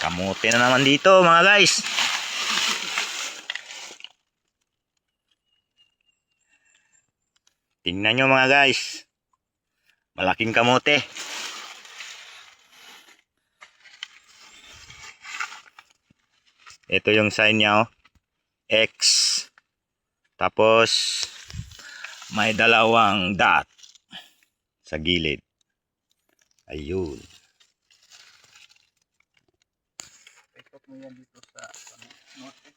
Kamote na naman dito mga guys. Tingnan nyo mga guys. Malaking kamote. Ito yung sign niya, oh. X. Tapos may dalawang dot sa gilid. Ayun. Ikot mo yan dito sa norte.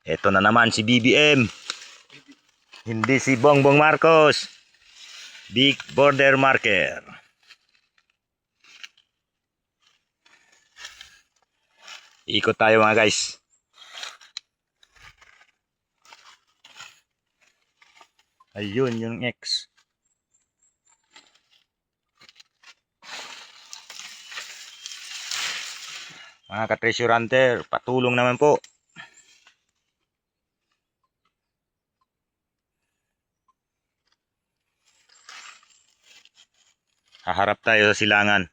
Ito na naman si BBM. Hindi si Bongbong Marcos. Big border marker. Ikot tayo mga guys. Ayun yung X. Mga ka-treasure hunter, patulong naman po. Haharap tayo sa silangan.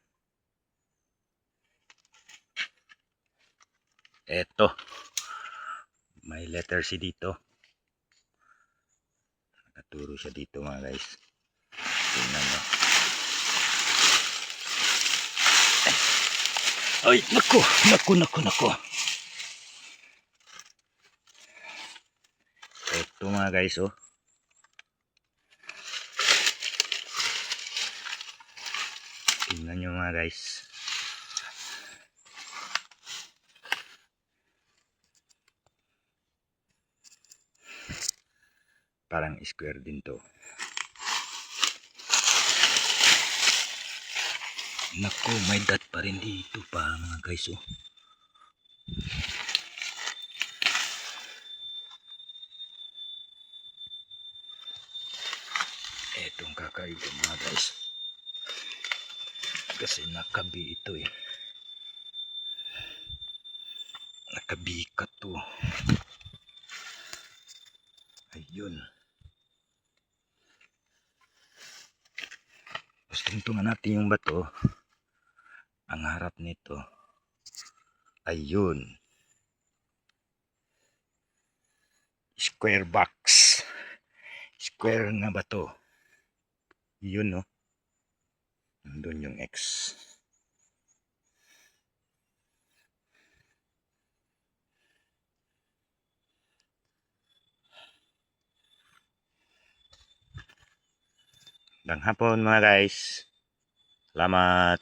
Eto. May letter C dito. Nakaturo siya dito mga guys. Tingnan mo. Ay, naku. Eto mga guys, oh. Tingnan nyo mga guys. Parang square din to. Naku, may dot pa rin dito pa mga guys, oh. Etong kakaiba mga guys. Kasi nakabi ito eh. Nakabikat to. Ayun. Tungtungan natin yung bato. Ang harap nito. Ayun. Square box. Square nga bato. Yun, no. Nandun yung X. Magandang hapon mga guys. Salamat.